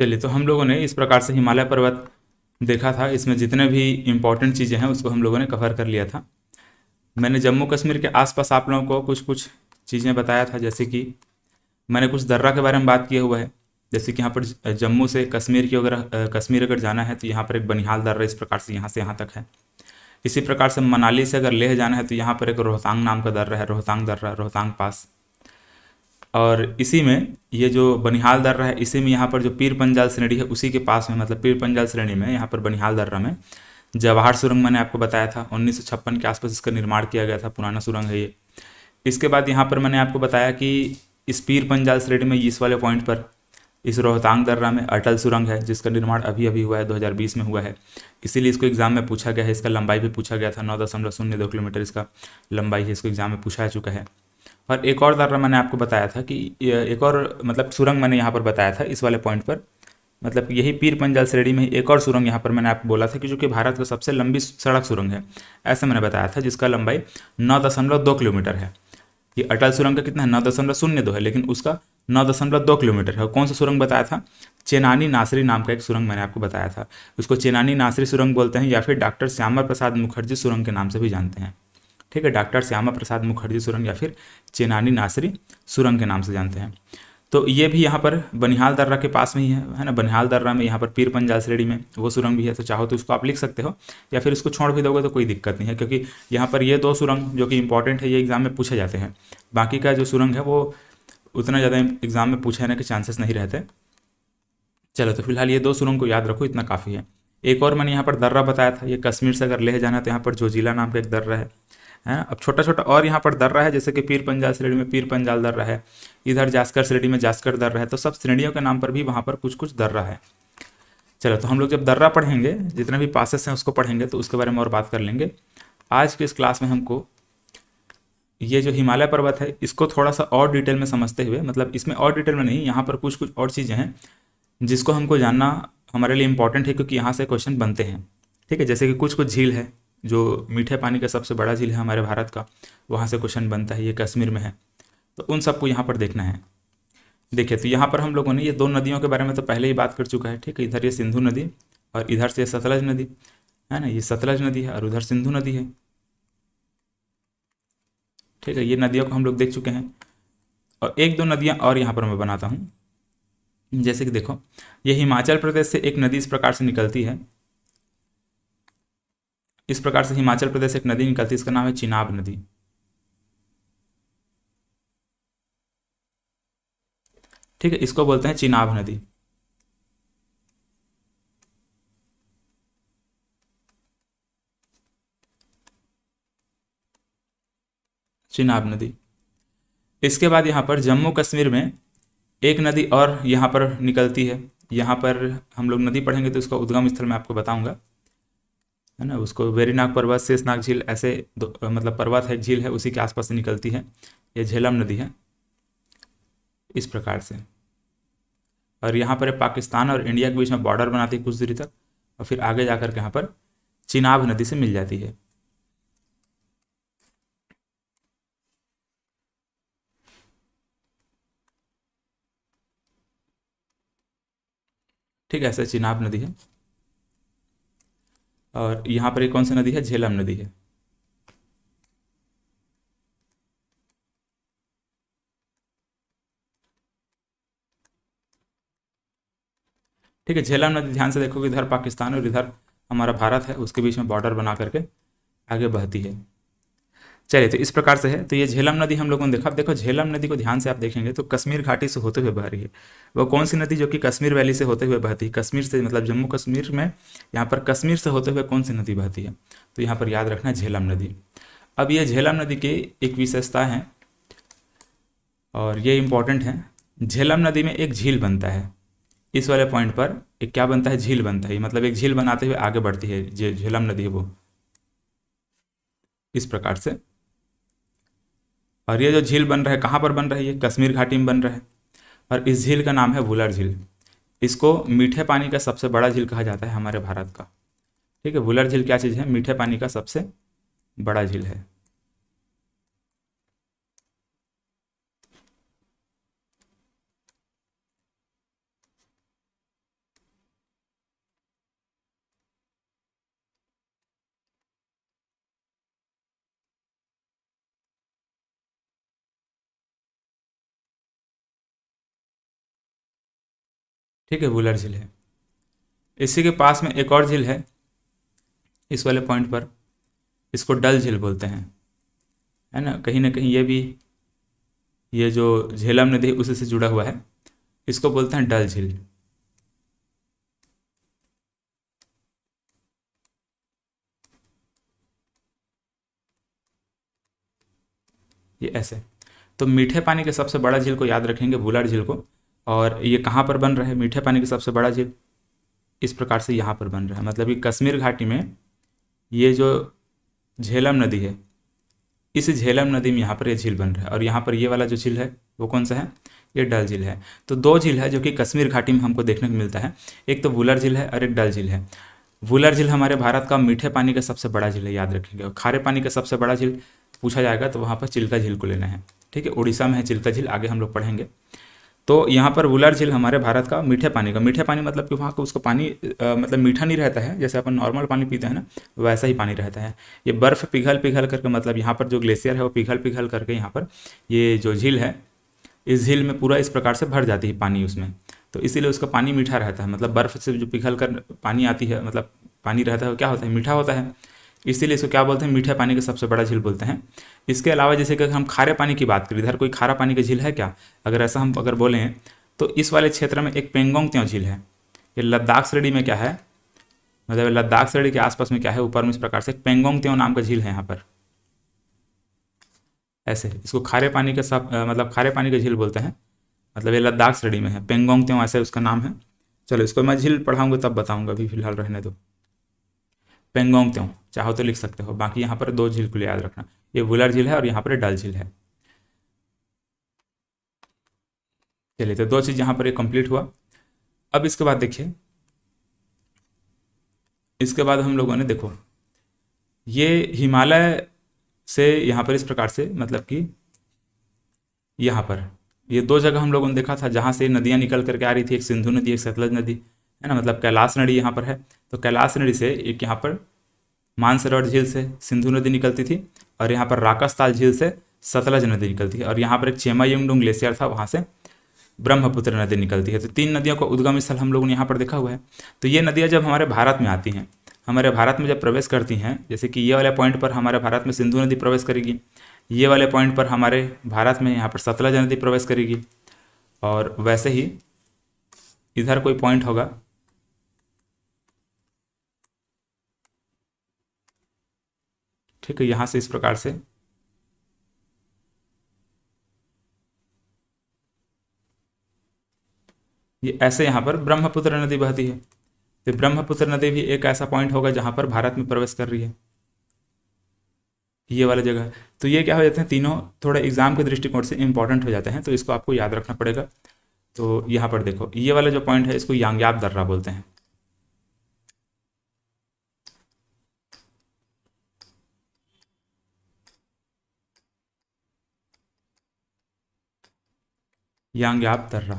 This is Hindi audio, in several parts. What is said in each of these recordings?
चलिए, तो हम लोगों ने इस प्रकार से हिमालय पर्वत देखा था। इसमें जितने भी इम्पोर्टेंट चीज़ें हैं उसको हम लोगों ने कवर कर लिया था। मैंने जम्मू कश्मीर के आसपास आप लोगों को कुछ कुछ चीज़ें बताया था, जैसे कि मैंने कुछ दर्रा के बारे में बात किया हुआ है। जैसे कि यहाँ पर जम्मू से कश्मीर की अगर कश्मीर अगर जाना है तो यहाँ पर एक बनिहाल दर्रा इस प्रकार से यहाँ से यहाँ तक है। इसी प्रकार से मनाली से अगर लेह जाना है तो यहाँ पर एक रोहतांग नाम का दर्रा है, रोहतांग दर्रा, रोहतांग पास। और इसी में ये जो बनिहाल दर्रा है, इसी में यहाँ पर जो पीर पंजाल श्रेणी है उसी के पास में, मतलब पीर पंजाल श्रेणी में यहाँ पर बनिहाल दर्रा में जवाहर सुरंग मैंने आपको बताया था। 1956 के आसपास इसका निर्माण किया गया था, पुराना सुरंग है ये। इसके बाद यहाँ पर मैंने आपको बताया कि इस पीर पंजाल श्रेणी में इस वाले पॉइंट पर इस रोहतांग दर्रा में अटल सुरंग है, जिसका निर्माण अभी अभी हुआ है, 2020 में हुआ है। इसीलिए इसको एग्जाम में पूछा गया है। इसका लंबाई भी पूछा गया था, 9.02 किलोमीटर इसका लंबाई है। इसको एग्जाम में पूछा जा चुका है। और एक और दर्रा मैंने आपको बताया था कि एक और मतलब सुरंग मैंने यहाँ पर बताया था इस वाले पॉइंट पर, मतलब यही पीर पंजाल श्रेणी में ही एक और सुरंग यहाँ पर मैंने आपको बोला था कि जो कि भारत का सबसे लंबी सड़क सुरंग है, ऐसा मैंने बताया था, जिसका लंबाई 9.2 किलोमीटर है। ये अटल सुरंग का कितना है, 9.02 है, लेकिन उसका 9.2 किलोमीटर है। और कौन सा सुरंग बताया था, चेनानी नासरी नाम का एक सुरंग मैंने आपको बताया था। उसको चेनानी नासरी सुरंग बोलते हैं, या फिर डॉक्टर श्यामा प्रसाद मुखर्जी सुरंग के नाम से भी जानते हैं। ठीक है, डॉक्टर श्यामा प्रसाद मुखर्जी सुरंग या फिर चेनानी नासरी सुरंग के नाम से जानते हैं। तो ये भी यहाँ पर बनिहाल दर्रा के पास में ही है ना। बनिहाल दर्रा में यहाँ पर पीर पंजाल श्रेणी में वो सुरंग भी है। तो चाहो तो उसको आप लिख सकते हो, या फिर इसको छोड़ भी दोगे तो कोई दिक्कत नहीं है, क्योंकि यहाँ पर ये दो सुरंग जो कि इंपॉर्टेंट है, ये एग्जाम में पूछे जाते हैं। बाकी का जो सुरंग है वो उतना ज़्यादा एग्जाम में पूछे जाने के चांसेस नहीं रहते। चलो, तो फिलहाल ये दो सुरंग को याद रखो, इतना काफ़ी है। एक और मैंने यहाँ पर दर्रा बताया था, ये कश्मीर से अगर लेह जाना है तो यहाँ पर जोजिला नाम का एक दर्रा है ना। अब छोटा छोटा और यहाँ पर दर्रा है, जैसे कि पीर पंजाल श्रेणी में पीर पंजाल दर्रा है, इधर जास्कर श्रेणी में जास्कर दर्रा है। तो सब श्रेणियों के नाम पर भी वहाँ पर कुछ कुछ दर्रा है। चलो, तो हम लोग जब दर्रा पढ़ेंगे, जितने भी पासेस हैं उसको पढ़ेंगे, तो उसके बारे में और बात कर लेंगे। आज के इस क्लास में हमको ये जो हिमालय पर्वत है इसको थोड़ा सा और डिटेल में समझते हुए, मतलब इसमें और डिटेल में नहीं, यहाँ पर कुछ कुछ और चीज़ें हैं जिसको हमको जानना हमारे लिए इम्पॉर्टेंट है, क्योंकि यहाँ से क्वेश्चन बनते हैं। ठीक है, जैसे कि कुछ कुछ झील है, जो मीठे पानी का सबसे बड़ा झील है हमारे भारत का, वहाँ से क्वेश्चन बनता है, ये कश्मीर में है। तो उन सबको यहाँ पर देखना है। देखिए, तो यहाँ पर हम लोगों ने ये दो नदियों के बारे में तो पहले ही बात कर चुका है। ठीक है, इधर ये सिंधु नदी और इधर से सतलज नदी है ना। ये सतलज नदी है और उधर सिंधु नदी है। ठीक है, ये नदियों को हम लोग देख चुके हैं। और एक दो नदियाँ और यहाँ पर मैं बनाता हूँ। जैसे कि देखो, ये हिमाचल प्रदेश से एक नदी इस प्रकार से निकलती है। इस प्रकार से हिमाचल प्रदेश से एक नदी निकलती है, इसका नाम है चिनाब नदी। ठीक है, इसको बोलते हैं चिनाब नदी। चिनाब नदी। इसके बाद यहाँ पर जम्मू कश्मीर में एक नदी और यहाँ पर निकलती है। यहाँ पर हम लोग नदी पढ़ेंगे तो उसका उद्गम स्थल मैं आपको बताऊंगा, है ना। उसको वेरीनाग पर्वत, शेषनाग झील, ऐसे मतलब पर्वत है, झील है, उसी के आसपास से निकलती है। ये झेलम नदी है इस प्रकार से। और यहाँ पर पाकिस्तान और इंडिया के बीच में बॉर्डर बनाती है कुछ दूरी तक, और फिर आगे जाकर के यहाँ पर चिनाब नदी से मिल जाती है। ठीक है, ऐसे चिनाब नदी है। और यहाँ पर एक कौन सी नदी है, झेलम नदी है। ठीक है, झेलम नदी ध्यान से देखो, इधर पाकिस्तान और इधर हमारा भारत है, उसके बीच में बॉर्डर बना करके आगे बहती है। चलिए, तो इस प्रकार से है। तो ये झेलम नदी हम लोगों ने देखा। अब देखो, झेलम नदी को ध्यान से आप देखेंगे तो कश्मीर घाटी से होते हुए बह रही है। वो कौन सी नदी जो कि कश्मीर वैली से होते हुए बहती है, कश्मीर से, मतलब जम्मू कश्मीर में यहाँ पर कश्मीर से होते हुए कौन सी नदी बहती है, तो यहाँ पर याद रखना है झेलम नदी। अब ये झेलम नदी की एक विशेषता है और ये इंपॉर्टेंट है। झेलम नदी में एक झील बनता है। इस वाले पॉइंट पर एक क्या बनता है, झील बनता है। मतलब एक झील बनाते हुए आगे बढ़ती है जो झेलम नदी है वो, इस प्रकार से। और ये जो झील बन रहा है कहाँ पर बन रहा है, ये कश्मीर घाटी में बन रहा है। और इस झील का नाम है वुलर झील। इसको मीठे पानी का सबसे बड़ा झील कहा जाता है हमारे भारत का। ठीक है, वुलर झील क्या चीज़ है, मीठे पानी का सबसे बड़ा झील है। ठीक है, वुलर झील है। इसी के पास में एक और झील है इस वाले पॉइंट पर, इसको डल झील बोलते हैं, है ना कहीं ये भी, ये जो झेलम नदी है उसी से जुड़ा हुआ है, इसको बोलते हैं डल झील। ये ऐसे। तो मीठे पानी के सबसे बड़ा झील को याद रखेंगे, वुलर झील को। और ये कहाँ पर बन रहा है मीठे पानी का सबसे बड़ा झील? इस प्रकार से यहाँ पर बन रहा है, मतलब कि कश्मीर घाटी में ये जो झेलम नदी है, इस झेलम नदी में यहाँ पर ये झील बन रहा है। और यहाँ पर ये वाला जो झील है वो कौन सा है? ये डल झील है। तो दो झील है जो कि कश्मीर घाटी में हमको देखने को मिलता है, एक तो वुलर झील है और एक डल झील है। वुलर झील हमारे भारत का मीठे पानी का सबसे बड़ा झील है, याद रखेंगे। और खारे पानी का सबसे बड़ा झील पूछा जाएगा तो वहाँ पर चिल्का झील को लेना है, ठीक है। उड़ीसा में है चिल्का झील, आगे हम लोग पढ़ेंगे। तो यहाँ पर वुलर झील हमारे भारत का मीठे पानी मतलब कि वहाँ का उसका पानी मतलब मीठा नहीं रहता है, जैसे अपन नॉर्मल पानी पीते हैं ना वैसा ही पानी रहता है। ये बर्फ़ पिघल पिघल करके, मतलब यहाँ पर जो ग्लेशियर है वो पिघल पिघल करके यहाँ पर ये जो झील है, इस झील में पूरा इस प्रकार से भर जाती है पानी उसमें, तो इसीलिए उसका पानी मीठा रहता है। मतलब बर्फ़ से जो पिघल कर पानी आती है, मतलब पानी रहता है वो क्या होता है? मीठा होता है। इसीलिए इसको क्या बोलते हैं? मीठे पानी का सबसे बड़ा झील बोलते हैं। इसके अलावा जैसे कि अगर हम खारे पानी की बात करें, इधर कोई खारा पानी का झील है क्या? अगर ऐसा हम अगर बोलें तो इस वाले क्षेत्र में एक पेंगोंग त्यों झील है। ये लद्दाख श्रेणी में क्या है, मतलब लद्दाख श्रेणी के आसपास में क्या है, ऊपर में इस प्रकार से पेंगोंग त्यों नाम का झील है यहाँ पर। ऐसे इसको खारे पानी का सब मतलब खारे पानी का झील बोलते हैं, मतलब ये लद्दाख श्रेणी में है, पेंगोंग त्यों ऐसे उसका नाम है। चलो इसको मैं झील पढ़ाऊंगा तब बताऊंगा, अभी फिलहाल रहने दो। पेंगोंग त्यों चाहो तो लिख सकते हो, बाकी यहाँ पर दो झील को याद रखना, ये वुलर झील है और यहाँ पर डल झील है। चलिए, तो दो चीज़ यहाँ पर ये कंप्लीट हुआ। अब इसके बाद देखिए, इसके बाद हम लोगों ने देखो ये हिमालय से यहाँ पर इस प्रकार से, मतलब कि यहाँ पर ये दो जगह हम लोगों ने देखा था जहाँ से नदियाँ निकल करके आ रही थी, एक सिंधु नदी एक सतलज नदी, है ना। मतलब कैलाश नदी यहाँ पर है, तो कैलाश नदी से एक यहाँ पर मानसरोवर झील से सिंधु नदी निकलती थी, और यहाँ पर राकसताल झील से सतलज नदी निकलती है, और यहाँ पर एक चेमायुंगडुंग ग्लेशियर था, वहाँ से ब्रह्मपुत्र नदी निकलती है। तो तीन नदियों का उद्गम स्थल हम लोगों ने यहाँ पर देखा हुआ है। तो ये नदियाँ जब हमारे भारत में आती हैं, हमारे भारत में जब प्रवेश करती हैं, जैसे कि ये वाले पॉइंट पर हमारे भारत में सिंधु नदी प्रवेश करेगी, ये वाले पॉइंट पर हमारे भारत में यहाँ पर सतलज नदी प्रवेश करेगी, और वैसे ही इधर कोई पॉइंट होगा, ठीक है, यहाँ से इस प्रकार से ये ऐसे यहाँ पर ब्रह्मपुत्र नदी बहती है। तो ब्रह्मपुत्र नदी भी एक ऐसा पॉइंट होगा जहाँ पर भारत में प्रवेश कर रही है, ये वाला जगह। तो ये क्या हो जाते हैं, तीनों थोड़ा एग्जाम के दृष्टिकोण से इंपॉर्टेंट हो जाते हैं, तो इसको आपको याद रखना पड़ेगा। तो यहाँ पर देखो ये वाला जो पॉइंट है इसको यांग्याप दर्रा बोलते हैं। यांग्याप दर्रा,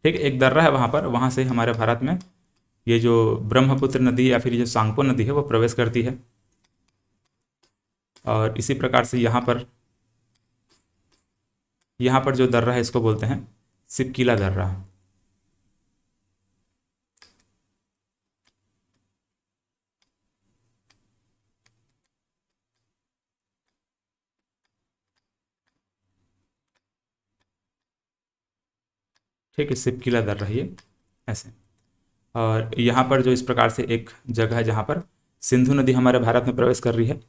ठीक है, एक दर्रा है वहाँ पर, वहाँ से हमारे भारत में ये जो ब्रह्मपुत्र नदी या फिर ये जो सांगपो नदी है वो प्रवेश करती है। और इसी प्रकार से यहाँ पर जो दर्रा है इसको बोलते हैं सिपकीला दर्रा। ठीक है, सिपकीला दर्रा ये ऐसे। और यहाँ पर जो इस प्रकार से एक जगह है जहाँ पर सिंधु नदी हमारे भारत में प्रवेश कर रही है,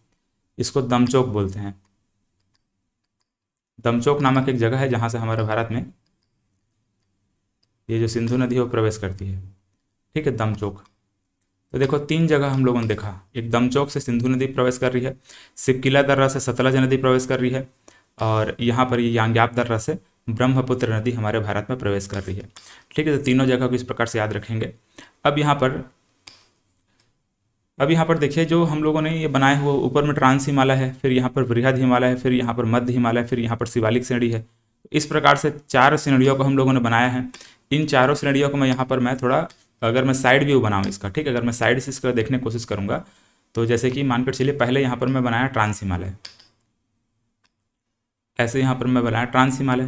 इसको दमचोक बोलते हैं। दमचोक नामक एक जगह है जहाँ से हमारे भारत में ये जो सिंधु नदी है वो प्रवेश करती है, ठीक है, दमचोक। तो देखो तीन जगह हम लोगों ने देखा, एक दमचोक से सिंधु नदी प्रवेश कर रही है, सिपकीला दर्रा से सतलज नदी प्रवेश कर रही है, और यहाँ पर ये यांग्याप दर्रा से ब्रह्मपुत्र नदी हमारे भारत में प्रवेश कर रही है, ठीक है। तो तीनों जगह को इस प्रकार से याद रखेंगे। अब यहाँ पर देखिए जो हम लोगों ने ये बनाए हुए, ऊपर में ट्रांस हिमालय है, फिर यहाँ पर बृहद हिमालय है, फिर यहाँ पर मध्य हिमालय, फिर यहाँ पर शिवालिक श्रेणी है। इस प्रकार से चार श्रेणियों को हम लोगों ने बनाया है। इन चारों श्रेणियों को मैं यहाँ पर मैं थोड़ा, अगर मैं साइड व्यू बनाऊँ इसका, ठीक है, अगर मैं साइड से इसका देखने की कोशिश करूँगा, तो जैसे कि मानकर चलिए पहले यहाँ पर मैं बनाया ट्रांस हिमालय, ऐसे यहाँ पर मैं बनाया ट्रांस हिमालय,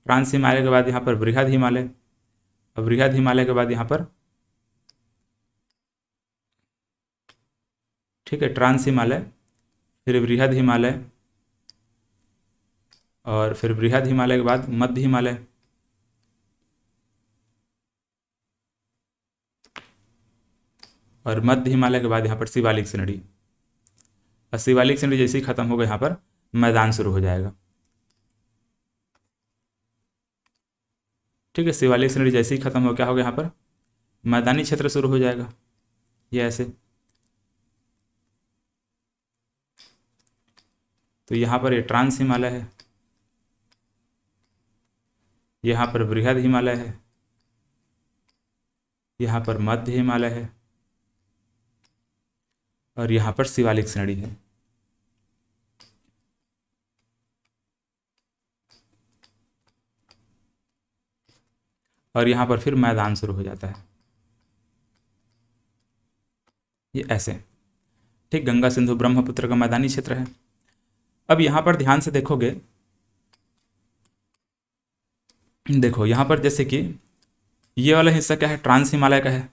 ट्रांस हिमालय के बाद यहाँ पर बृहद हिमालय, अब बृहद हिमालय के बाद यहाँ पर, ठीक है, ट्रांस हिमालय, फिर बृहद हिमालय, और फिर बृहद हिमालय के बाद मध्य हिमालय, और मध्य हिमालय के बाद यहाँ पर शिवालिक श्रेणी। और शिवालिक श्रेणी जैसे ही खत्म होगा यहाँ पर मैदान शुरू हो जाएगा। ठीक है, शिवालिक श्रेणी जैसे ही खत्म हो, क्या होगा यहाँ पर मैदानी क्षेत्र शुरू हो जाएगा, ये ऐसे। तो यहाँ पर ये ट्रांस हिमालय है, यहाँ पर बृहद हिमालय है, यहाँ पर मध्य हिमालय है, और यहाँ पर शिवालिक श्रेणी है। और यहाँ पर फिर मैदान शुरू हो जाता है, ये ऐसे। ठीक, गंगा सिंधु ब्रह्मपुत्र का मैदानी क्षेत्र है। अब यहाँ पर ध्यान से देखोगे, देखो यहाँ पर जैसे कि ये वाला हिस्सा क्या है, ट्रांस हिमालय का है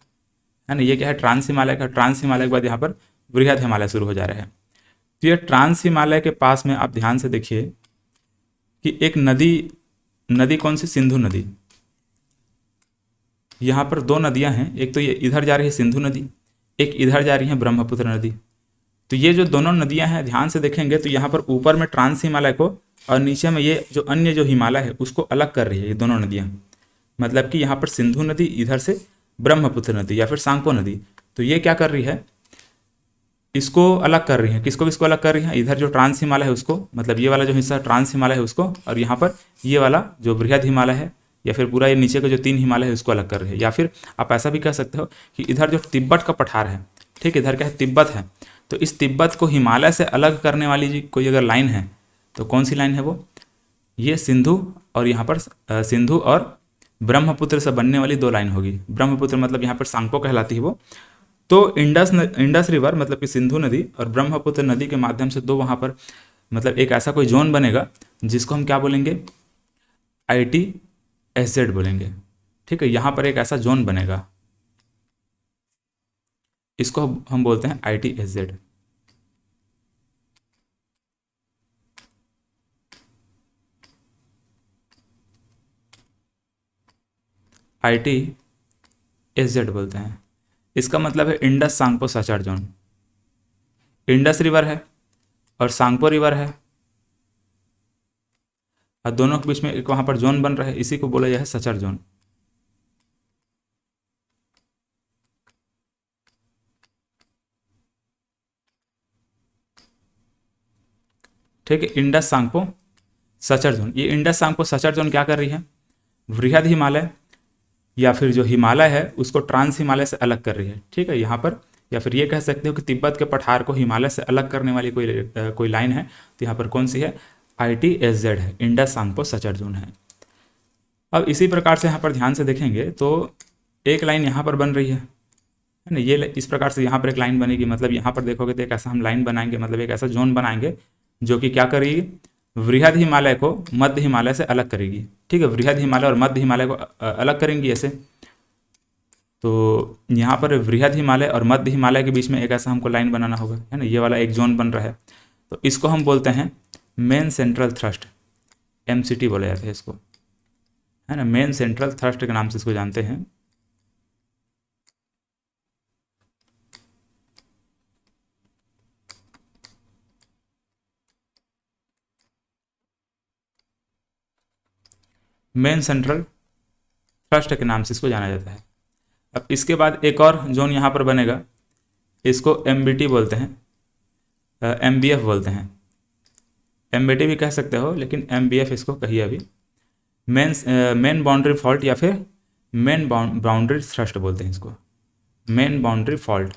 ना, ये क्या है, ट्रांस हिमालय का। ट्रांस हिमालय के बाद यहाँ पर बृहद हिमालय शुरू हो जा रहे हैं। तो ये ट्रांस हिमालय के पास में आप ध्यान से देखिए कि एक नदी कौन सी, सिंधु नदी। यहाँ पर दो नदियाँ हैं, एक तो ये इधर जा रही है सिंधु नदी, एक इधर जा रही है ब्रह्मपुत्र नदी। तो ये जो दोनों नदियाँ हैं, ध्यान से देखेंगे तो यहाँ पर ऊपर में ट्रांस हिमालय को और नीचे में ये जो अन्य जो हिमालय है उसको अलग कर रही है ये दोनों नदियाँ। मतलब कि यहाँ पर सिंधु नदी, इधर से ब्रह्मपुत्र नदी या फिर सांको नदी। तो ये क्या कर रही है, इसको अलग कर रही है। किसको किसको अलग कर रही है, इधर जो ट्रांस हिमालय है उसको, मतलब ये वाला जो हिस्सा ट्रांस हिमालय है उसको, और यहाँ पर ये वाला जो बृहद हिमालय है या फिर पूरा ये नीचे का जो 3 हिमालय है उसको अलग कर रही है। या फिर आप ऐसा भी कह सकते हो कि इधर जो तिब्बत का पठार है, ठीक, इधर क्या है, तिब्बत है। तो इस तिब्बत को हिमालय से अलग करने वाली जी कोई अगर लाइन है तो कौन सी लाइन है वो, ये सिंधु, और यहाँ पर सिंधु और ब्रह्मपुत्र से बनने वाली 2 लाइन होगी। ब्रह्मपुत्र मतलब यहाँ पर सांको कहलाती है वो। तो इंडस रिवर मतलब कि सिंधु नदी और ब्रह्मपुत्र नदी के माध्यम से 2 वहाँ पर मतलब एक ऐसा कोई जोन बनेगा जिसको हम क्या बोलेंगे, ITSZ बोलेंगे। ठीक है, यहाँ पर एक ऐसा जोन बनेगा, इसको हम बोलते हैं ITSZ। ITSZ बोलते हैं। इसका मतलब है Indus Tsangpo सचार zone. Indus river है और सांगपो रिवर है और दोनों के बीच में एक वहाँ पर जोन बन रहा है, इसी को बोला जाए सचार जोन। ठीक है, इंडस सांगपो सचार जोन। ये इंडस सांगपो सचार जोन क्या कर रही है, बृहद हिमालय या फिर जो हिमालय है उसको ट्रांस हिमालय से अलग कर रही है। ठीक है, यहाँ पर या फिर ये कह सकते हो कि तिब्बत के पठार को हिमालय से अलग करने वाली कोई लाइन है। तो यहाँ पर कौन सी है, ITSZ है, इंडस सांगपो सचार जोन है। अब इसी प्रकार से यहाँ पर ध्यान से देखेंगे तो एक लाइन यहाँ पर बन रही है ना, ये इस प्रकार से यहाँ पर एक लाइन बनेगी। मतलब यहाँ पर देखोगे तो एक ऐसा हम लाइन बनाएंगे, मतलब एक ऐसा जोन बनाएंगे जो कि क्या करेगी, बृहद हिमालय को मध्य हिमालय से अलग करेगी। ठीक है, बृहद हिमालय और मध्य हिमालय को अलग करेंगी ऐसे। तो यहाँ पर बृहद हिमालय और मध्य हिमालय के बीच में एक ऐसा हमको लाइन बनाना होगा, है ना, ये वाला एक जोन बन रहा है। तो इसको हम बोलते हैं मेन सेंट्रल थ्रस्ट, MCT बोला जाता है इसको, है ना, मेन सेंट्रल थ्रस्ट के नाम से इसको जानते हैं। मेन सेंट्रल थ्रस्ट के नाम से इसको जाना जाता है। अब इसके बाद एक और जोन यहाँ पर बनेगा, इसको MBT बोलते हैं, MBF बोलते हैं। MBT भी कह सकते हो लेकिन MBF इसको कहिए अभी। मेन बाउंड्री फॉल्ट या फिर मेन बाउंड्री थ्रस्ट बोलते हैं इसको, मेन बाउंड्री फॉल्ट।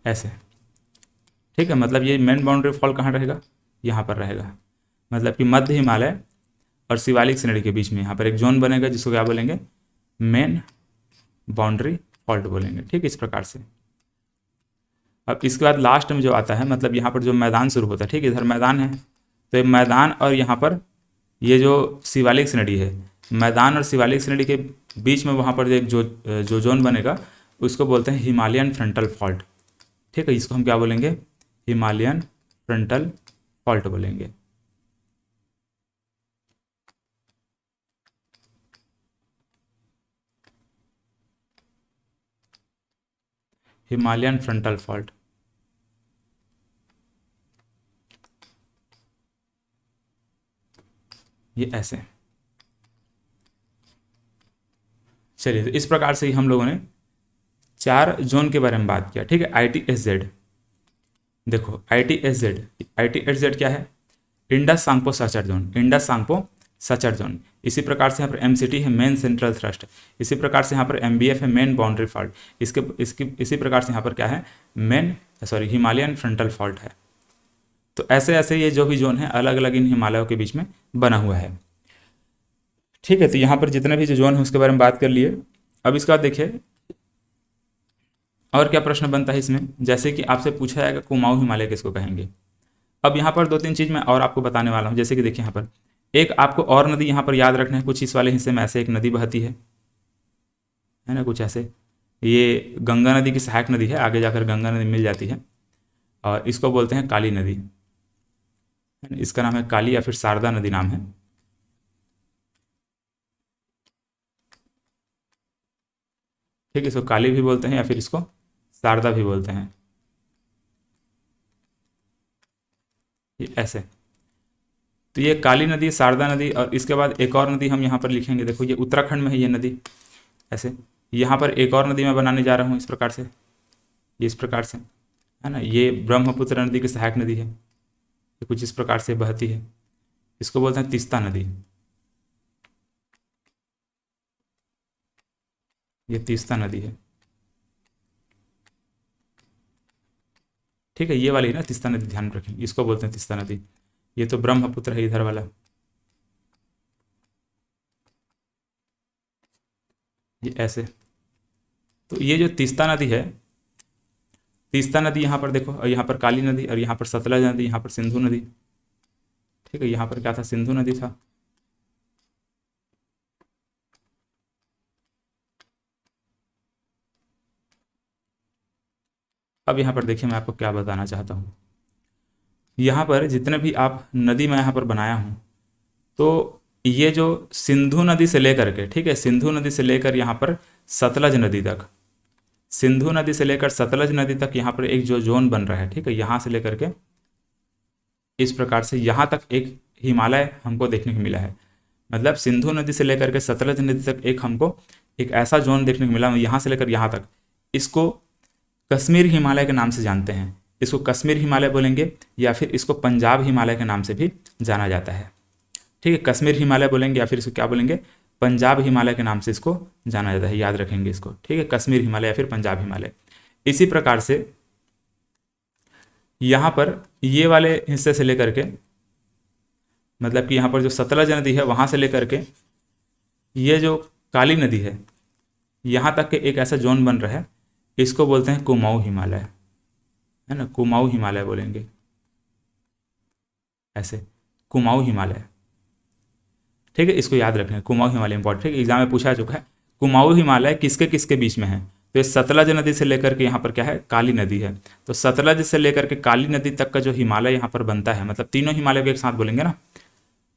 ऐसे, ठीक है, मतलब ये मेन बाउंड्री फॉल कहाँ रहेगा, यहाँ पर रहेगा। मतलब कि मध्य हिमालय और शिवालिक श्रेणी के बीच में यहाँ पर एक जोन बनेगा जिसको क्या बोलेंगे, मेन बाउंड्री फॉल्ट बोलेंगे। ठीक है, इस प्रकार से। अब इसके बाद लास्ट में जो आता है, मतलब यहाँ पर जो मैदान शुरू होता है, ठीक है, इधर मैदान है, तो ये मैदान और यहाँ पर ये जो शिवालिक श्रेणी है, मैदान और शिवालिक श्रेणी के बीच में वहाँ पर एक जो जोन बनेगा उसको बोलते हैं हिमालयन फ्रंटल फॉल्ट। ठीक है, इसको हम क्या बोलेंगे? हिमालयन फ्रंटल फॉल्ट बोलेंगे। Himalayan frontal fault. ये ऐसे। चलिए, तो इस प्रकार से ही हम लोगों ने 4 जोन के बारे में बात किया। ठीक है, ITSZ। देखो ITSZ क्या है? Indus Tsangpo suture zone, Indus Tsangpo suture zone. इसी प्रकार से यहाँ पर MCT है, मेन सेंट्रल थ्रस्ट। इसी प्रकार से यहाँ पर MBF है, मेन बाउंड्री फॉल्ट। इसी प्रकार से यहाँ पर क्या है? हिमालयन फ्रंटल फॉल्ट है। तो ऐसे ऐसे ये जो भी जोन है अलग अलग इन हिमालयों के बीच में बना हुआ है। ठीक है, तो यहाँ पर जितने भी जो जोन है उसके बारे में बात कर लिए। अब इसके बाद देखिए और क्या प्रश्न बनता है इसमें, जैसे कि आपसे पूछा जाएगा कुमाऊं हिमालय किसको कहेंगे। अब यहाँ पर 2-3 चीज़ मैं और आपको बताने वाला हूँ। जैसे कि देखिए यहाँ पर एक आपको और नदी यहाँ पर याद रखना है, कुछ इस वाले हिस्से में ऐसे एक नदी बहती है ना, कुछ ऐसे। ये गंगा नदी की सहायक नदी है, आगे जाकर गंगा नदी मिल जाती है और इसको बोलते हैं काली नदी। इसका नाम है काली या फिर शारदा नदी नाम है। ठीक है, इसको काली भी बोलते हैं या फिर इसको शारदा भी बोलते हैं। ये ऐसे। तो ये काली नदी, शारदा नदी, और इसके बाद एक और नदी हम यहाँ पर लिखेंगे। देखो ये उत्तराखंड में है ये नदी, ऐसे। यहाँ पर एक और नदी मैं बनाने जा रहा हूँ इस प्रकार से, ये इस प्रकार से है ना। ये ब्रह्मपुत्र नदी की सहायक नदी है, ये कुछ इस प्रकार से बहती है। इसको बोलते हैं तीस्ता नदी। ये तीस्ता नदी है। ठीक है, ये वाली है ना तीस्ता नदी, ध्यान रखें, इसको बोलते हैं तीस्ता नदी। ये तो ब्रह्मपुत्र है इधर वाला, ये ऐसे। तो ये जो तीस्ता नदी है, तीस्ता नदी यहाँ पर देखो, और यहाँ पर काली नदी, और यहाँ पर सतलज नदी, यहाँ पर सिंधु नदी। ठीक है, यहाँ पर क्या था? सिंधु नदी था। अब यहाँ पर देखिए मैं आपको क्या बताना चाहता हूँ। यहाँ पर जितने भी आप नदी मैं यहाँ पर बनाया हूँ, तो ये जो सिंधु नदी से लेकर के, ठीक है, सिंधु नदी से लेकर यहाँ पर सतलज नदी तक, सिंधु नदी से लेकर सतलज नदी तक यहाँ पर एक जो जोन बन रहा है, ठीक है, यहाँ से लेकर के इस प्रकार से यहाँ तक एक हिमालय हमको देखने को मिला है। मतलब सिंधु नदी से लेकर के सतलज नदी तक एक हमको एक ऐसा जोन देखने को मिला, यहाँ से लेकर यहाँ तक। इसको कश्मीर हिमालय के नाम से जानते हैं। इसको कश्मीर हिमालय बोलेंगे या फिर इसको पंजाब हिमालय के नाम से भी जाना जाता है। ठीक है, कश्मीर हिमालय बोलेंगे या फिर इसको क्या बोलेंगे? पंजाब हिमालय के नाम से इसको जाना जाता है, याद रखेंगे इसको। ठीक है, कश्मीर हिमालय या फिर पंजाब हिमालय। इसी प्रकार से यहाँ पर ये वाले हिस्से से लेकर के, मतलब कि यहाँ पर जो सतलज नदी है वहाँ से लेकर के ये जो काली नदी है यहाँ तक के एक ऐसा जोन बन रहा है, इसको बोलते हैं कुमाऊं हिमालय, है ना, कुमाऊं हिमालय बोलेंगे ऐसे, कुमाऊं हिमालय। ठीक है, इसको याद रखें, कुमाऊं हिमालय इंपॉर्टेंट। ठीक है, एग्जाम में पूछा चुका है। कुमाऊं हिमालय किसके किसके बीच में है? तो ये सतलज नदी से लेकर के यहाँ पर क्या है? काली नदी है। तो सतलज से लेकर के काली नदी तक का जो हिमालय यहाँ पर बनता है, मतलब तीनों हिमालय को एक साथ बोलेंगे ना।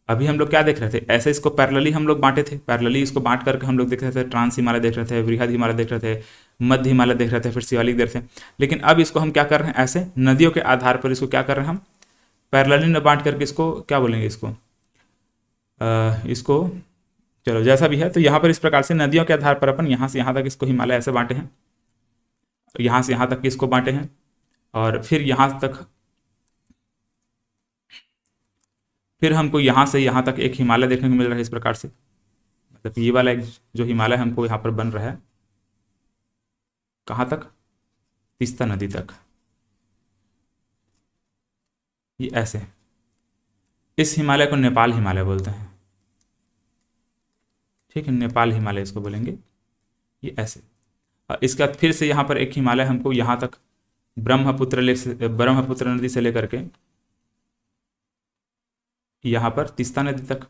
अभी हम लोग क्या देख रहे थे? ऐसे इसको पैरेलली हम लोग बांटे थे, पैरेलली इसको बांट करके हम लोग देख रहे थे, ट्रांस हिमालय देख रहे थे, वृहद हिमालय देख रहे थे, मध्य हिमालय देख रहे थे, फिर शिवालिक देख रहे थे। लेकिन अब इसको हम क्या कर रहे हैं? ऐसे नदियों के आधार पर इसको क्या कर रहे हैं? हम पैरेलली न बांट करके इसको क्या बोलेंगे? इसको चलो जैसा भी है। तो यहाँ पर इस प्रकार से नदियों के आधार पर अपन यहाँ से यहाँ तक इसको हिमालय ऐसे बांटे हैं, यहाँ से यहाँ तक इसको बांटे हैं, और फिर यहाँ तक, फिर हमको यहाँ से यहाँ तक एक हिमालय देखने को मिल रहा है इस प्रकार से। मतलब ये वाला एक जो हिमालय हमको यहाँ पर बन रहा है, कहाँ तक? तीस्ता नदी तक, ये ऐसे। इस हिमालय को नेपाल हिमालय बोलते हैं। ठीक है, नेपाल हिमालय इसको बोलेंगे, ये ऐसे। इसके बाद फिर से यहाँ पर एक हिमालय हमको यहाँ तक ब्रह्मपुत्र नदी से लेकर के यहाँ पर तीस्ता नदी तक,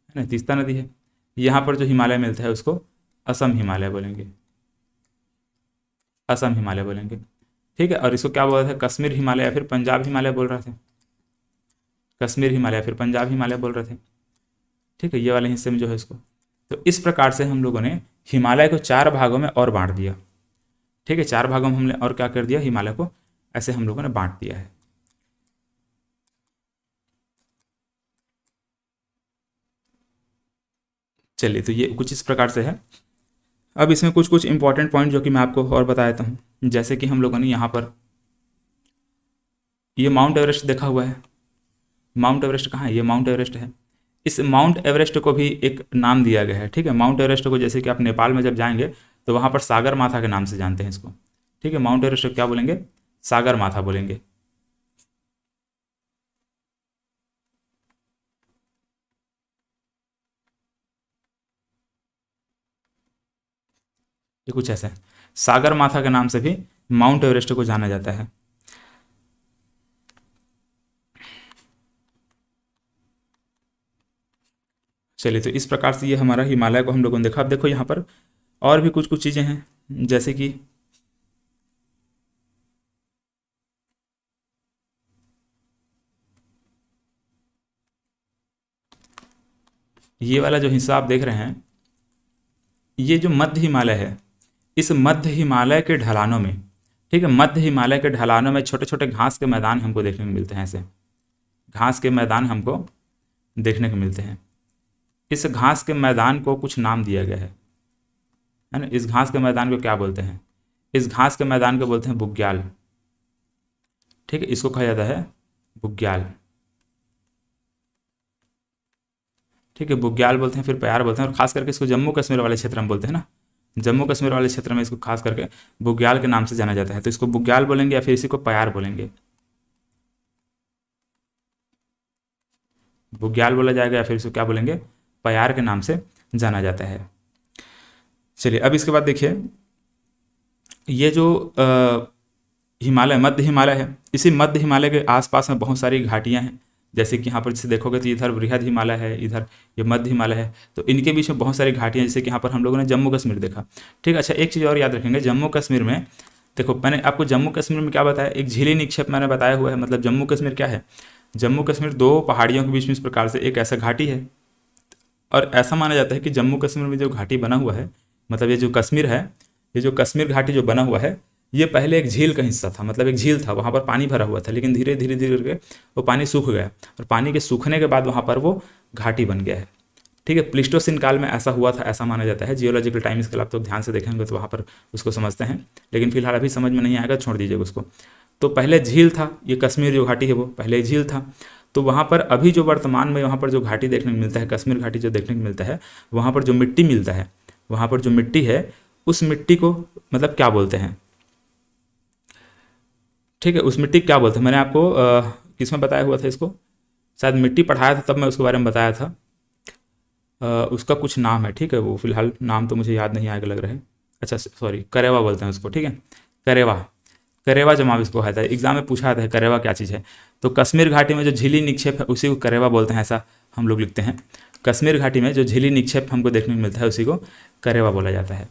है ना, तीस्ता नदी है, यहाँ पर जो हिमालय मिलता है उसको असम हिमालय बोलेंगे, असम हिमालय बोलेंगे। ठीक है, और इसको क्या बोल रहे थे, कश्मीर हिमालय या फिर पंजाब हिमालय बोल रहे थे, कश्मीर हिमालय या फिर पंजाब हिमालय बोल रहे थे। ठीक है, ये वाले हिस्से में जो है इसको, तो इस प्रकार से हम लोगों ने हिमालय को 4 भागों में और बांट दिया। ठीक है, 4 भागों में हमने और क्या कर दिया, हिमालय को ऐसे हम लोगों ने बांट दिया है। चलिए, तो ये कुछ इस प्रकार से है। अब इसमें कुछ कुछ इंपॉर्टेंट पॉइंट जो कि मैं आपको और बता देता हूँ, जैसे कि हम लोगों ने यहाँ पर ये माउंट एवरेस्ट देखा हुआ है। माउंट एवरेस्ट कहाँ है, ये माउंट एवरेस्ट है। इस माउंट एवरेस्ट को भी एक नाम दिया गया है। ठीक है, माउंट एवरेस्ट को जैसे कि आप नेपाल में जब जाएंगे तो वहाँ पर सागर माथा के नाम से जानते हैं इसको। ठीक है, माउंट एवरेस्ट को क्या बोलेंगे, सागर माथा बोलेंगे। ये कुछ ऐसा है, सागर माथा के नाम से भी माउंट एवरेस्ट को जाना जाता है। चलिए, तो इस प्रकार से ये हमारा हिमालय को हम लोगों ने देखा। अब देखो यहाँ पर और भी कुछ कुछ चीज़ें हैं, जैसे कि ये वाला जो हिस्सा आप देख रहे हैं, ये जो मध्य हिमालय है, इस मध्य हिमालय के ढलानों में, ठीक है, मध्य हिमालय के ढलानों में छोटे छोटे घास के मैदान हमको देखने को मिलते हैं। ऐसे घास के मैदान हमको देखने को मिलते हैं। इस घास के मैदान को कुछ नाम दिया गया है ना। इस घास के मैदान को क्या बोलते हैं, इस घास के मैदान को बोलते हैं बुग्याल। ठीक है, इसको कहा जाता है बुग्याल। ठीक है, बुग्याल बोलते हैं, फिर प्यार बोलते हैं, और खास करके इसको जम्मू कश्मीर वाले क्षेत्र में बोलते हैं ना। जम्मू कश्मीर वाले क्षेत्र में इसको खास करके बुग्याल के नाम से जाना जाता है। तो इसको बुग्याल बोलेंगे या फिर इसी को प्यार बोलेंगे, बुग्याल बोला जाएगा या फिर इसको क्या बोलेंगे, प्यार के नाम से जाना जाता है। चलिए, अब इसके बाद देखिए, ये जो हिमालय, मध्य हिमालय है, इसी मध्य हिमालय के आसपास में बहुत सारी घाटियां हैं। जैसे कि यहाँ पर जैसे देखोगे तो इधर बृहद हिमालय है, इधर ये मध्य हिमालय है, तो इनके बीच में बहुत सारी घाटियां, जैसे कि यहाँ पर हम लोगों ने जम्मू कश्मीर देखा। ठीक है, अच्छा एक चीज़ और याद रखेंगे, जम्मू कश्मीर में देखो, मैंने आपको जम्मू कश्मीर में क्या बताया, एक झीली निक्षेप मैंने बताया हुआ है। मतलब जम्मू कश्मीर क्या है, जम्मू कश्मीर 2 पहाड़ियों के बीच में इस प्रकार से एक ऐसा घाटी है, और ऐसा माना जाता है कि जम्मू कश्मीर में जो घाटी बना हुआ है, मतलब ये जो कश्मीर है, ये जो कश्मीर घाटी जो बना हुआ है, ये पहले एक झील का हिस्सा था। मतलब एक झील था, वहाँ पर पानी भरा हुआ था, लेकिन धीरे धीरे धीरे करके वो पानी सूख गया, और पानी के सूखने के बाद वहाँ पर वो घाटी बन गया है। ठीक है, प्लीस्टोसिन काल में ऐसा हुआ था, ऐसा माना जाता है। जियोलॉजिकल टाइम इसके आप तो ध्यान से देखेंगे तो वहाँ पर उसको समझते हैं, लेकिन फिलहाल अभी समझ में नहीं आएगा, छोड़ दीजिएगा उसको। तो पहले झील था, ये कश्मीर जो घाटी है वो पहले झील था। तो वहाँ पर अभी जो वर्तमान में वहाँ पर जो घाटी देखने को मिलता है, कश्मीर घाटी जो देखने को मिलता है, वहाँ पर जो मिट्टी मिलता है, वहाँ पर जो मिट्टी है, उस मिट्टी को मतलब क्या बोलते हैं, ठीक है, उस मिट्टी क्या बोलते हैं, मैंने आपको किसमें बताया हुआ था इसको, शायद मिट्टी पढ़ाया था तब मैं उसके बारे में बताया था। उसका कुछ नाम है, ठीक है, वो फिलहाल नाम तो मुझे याद नहीं आएगा लग रहा है। अच्छा सॉरी, करेवा बोलते हैं उसको। ठीक है, करेवा, करेवा जमाव इसको कहता है। एग्जाम में पूछा जाता है करेवा क्या चीज़ है, तो कश्मीर घाटी में जो झीली निक्षेप है उसी को करेवा बोलते हैं, ऐसा हम लोग लिखते हैं। कश्मीर घाटी में जो झीली निक्षेप हमको देखने को मिलता है उसी को करेवा बोला जाता है।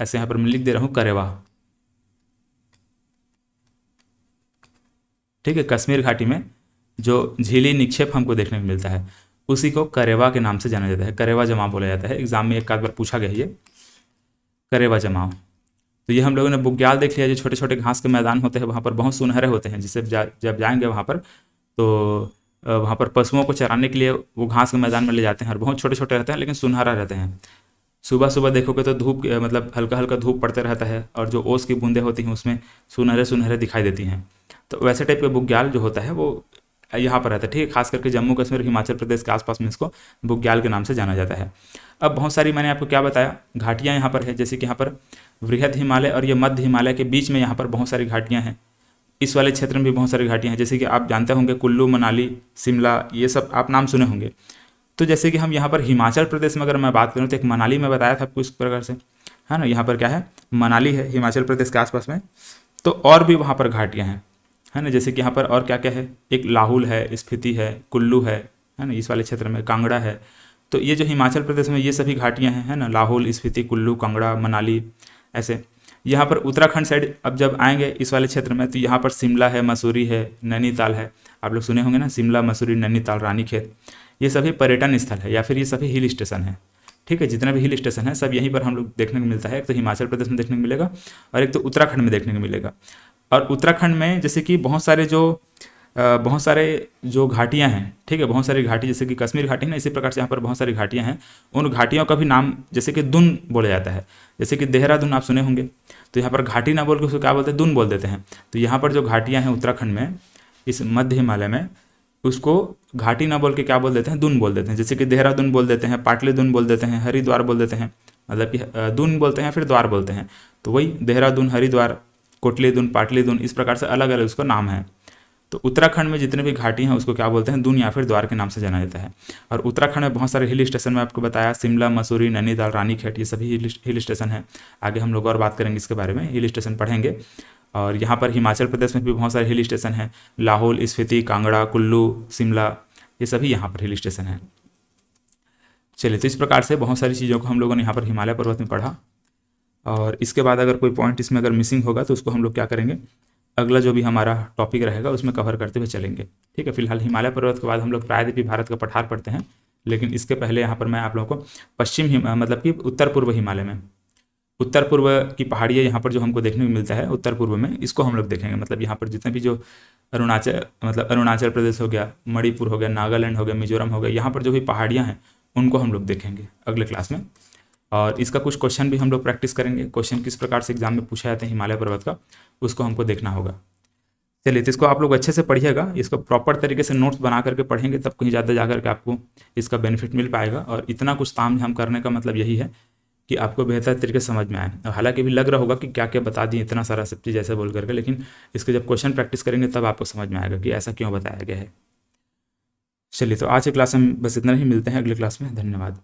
ऐसे यहाँ पर मैं लिख दे रहा हूँ करेवा। ठीक है, कश्मीर घाटी में जो झीली निक्षेप हमको देखने को मिलता है उसी को करेवा के नाम से जाना जाता है, करेवा जमाव बोला जाता है। एग्जाम में एक आध बार पूछा गया ये करेवा जमाव। तो ये हम लोगों ने बुग्याल देख लिया, जो छोटे छोटे घास के मैदान होते हैं वहाँ पर बहुत सुनहरे होते हैं, जिससे जब जाएंगे वहाँ पर तो वहाँ पर पशुओं को चराने के लिए वो घास के मैदान में ले जाते हैं, और बहुत छोटे छोटे रहते हैं लेकिन सुनहरा रहते हैं। सुबह सुबह देखोगे तो धूप मतलब हल्का हल्का धूप पड़ते रहता है, और जो ओस की बूंदें होती हैं उसमें सुनहरे सुनहरे दिखाई देती हैं। तो वैसे टाइप के बुग्याल जो होता है वो यहाँ पर रहता है। ठीक है, खास करके जम्मू कश्मीर हिमाचल प्रदेश के आसपास में इसको बुग्याल के नाम से जाना जाता है। अब बहुत सारी मैंने आपको क्या बताया, घाटियाँ यहाँ पर है, जैसे कि यहाँ पर बृहद हिमालय और ये मध्य हिमालय के बीच में यहाँ पर बहुत सारी घाटियाँ हैं। इस वाले क्षेत्र में भी बहुत सारी घाटियाँ हैं, जैसे कि आप जानते होंगे कुल्लू, मनाली, शिमला, ये सब आप नाम सुने होंगे। तो जैसे कि हम यहाँ पर हिमाचल प्रदेश में अगर मैं बात करूँ तो एक मनाली में बताया था आपको इस प्रकार से, है ना। यहाँ पर क्या है, मनाली है हिमाचल प्रदेश के आसपास में। तो और भी वहाँ पर घाटियाँ हैं, है ना। जैसे कि यहाँ पर और क्या क्या है, एक लाहुल है, स्पीति है, कुल्लू है ना, इस वाले क्षेत्र में कांगड़ा है। तो ये जो हिमाचल प्रदेश में ये सभी घाटियाँ हैं, है ना, लाहुल, स्पीति, कुल्लू, कांगड़ा, मनाली, ऐसे। यहाँ पर उत्तराखंड साइड अब जब आएंगे इस वाले क्षेत्र में, तो यहाँ पर शिमला है, मसूरी है, नैनीताल है। आप लोग सुने होंगे ना, शिमला, मसूरी, नैनीताल, रानीखेत, ये सभी पर्यटन स्थल है या फिर ये सभी हिल स्टेशन है। ठीक है, जितना भी हिल स्टेशन है सब यहीं पर हम लोग देखने को मिलता है। एक तो हिमाचल प्रदेश में देखने को मिलेगा और एक तो उत्तराखंड में देखने को मिलेगा। और उत्तराखंड में जैसे कि बहुत सारे जो घाटियाँ हैं, ठीक है, बहुत सारी घाटी, जैसे कि कश्मीर घाटी है ना, इसी प्रकार से यहाँ पर बहुत सारी घाटियाँ हैं। उन घाटियों का भी नाम जैसे कि दुन बोला जाता है। जैसे कि देहरादून आप सुने होंगे, तो यहाँ पर घाटी ना बोल के उसको क्या बोलते हैं, दुन बोल देते हैं। तो यहाँ पर जो घाटियाँ हैं उत्तराखंड में, इस मध्य हिमालय में, उसको घाटी ना बोल के क्या बोल देते हैं, दुन बोल देते हैं। जैसे कि देहरादून बोल देते हैं, पाटली दुन बोल देते हैं, हरिद्वार बोल देते हैं, मतलब कि दुन बोलते हैं फिर द्वार बोलते हैं। तो वही देहरादून, हरिद्वार, कोटली दुन, पाटली दुन, इस प्रकार से अलग अलग उसका नाम है। तो उत्तराखंड में जितने भी घाटी हैं उसको क्या बोलते हैं, दुन या फिर द्वार के नाम से जाना जाता है। और उत्तराखंड में बहुत सारे हिल स्टेशन में आपको बताया, शिमला, मसूरी, नैनीताल, रानीखेत, ये सभी हिल स्टेशन हैं। आगे हम लोग और बात करेंगे इसके बारे में, हिल स्टेशन पढ़ेंगे। और यहाँ पर हिमाचल प्रदेश में भी बहुत सारे हिल स्टेशन हैं, लाहौल, स्पीति, कांगड़ा, कुल्लू, शिमला, ये सभी यहाँ पर हिल स्टेशन हैं। चलिए, तो इस प्रकार से बहुत सारी चीज़ों को हम लोगों ने यहाँ पर हिमालय पर्वत में पढ़ा। और इसके बाद अगर कोई पॉइंट इसमें अगर मिसिंग होगा तो उसको हम लोग क्या करेंगे, अगला जो भी हमारा टॉपिक रहेगा उसमें कवर करते हुए चलेंगे। ठीक है, फिलहाल हिमालय पर्वत के बाद हम लोग प्रायद्वीपीय भारत का पठार पढ़ते हैं। लेकिन इसके पहले यहाँ पर मैं आप लोगों को मतलब कि उत्तर पूर्व हिमालय में, उत्तर पूर्व की पहाड़ियाँ यहाँ पर जो हमको देखने को मिलता है उत्तर पूर्व में, इसको हम लोग देखेंगे। मतलब यहाँ पर जितने भी जो अरुणाचल प्रदेश हो गया, मणिपुर हो गया, नागालैंड हो गया, मिजोरम हो गया, यहाँ पर जो भी पहाड़ियाँ हैं उनको हम लोग देखेंगे अगले क्लास में। और इसका कुछ क्वेश्चन भी हम लोग प्रैक्टिस करेंगे। क्वेश्चन किस प्रकार से एग्जाम में पूछा जाता है हिमालय पर्वत का, उसको हमको देखना होगा। चलिए, तो इसको आप लोग अच्छे से पढ़िएगा, इसको प्रॉपर तरीके से नोट्स बना करके पढ़ेंगे, तब कहीं ज़्यादा जा करके आपको इसका बेनिफिट मिल पाएगा। और इतना कुछ ताम झाम करने का मतलब यही है कि आपको बेहतर तरीके से समझ में आए। और हालांकि भी लग रहा होगा कि क्या क्या बता दिए, इतना सारा सब चीज़ ऐसे बोल करके, लेकिन इसके जब क्वेश्चन प्रैक्टिस करेंगे तब आपको समझ में आएगा कि ऐसा क्यों बताया गया है। चलिए, तो आज की क्लास में बस इतना ही, मिलते हैं अगले क्लास में। धन्यवाद।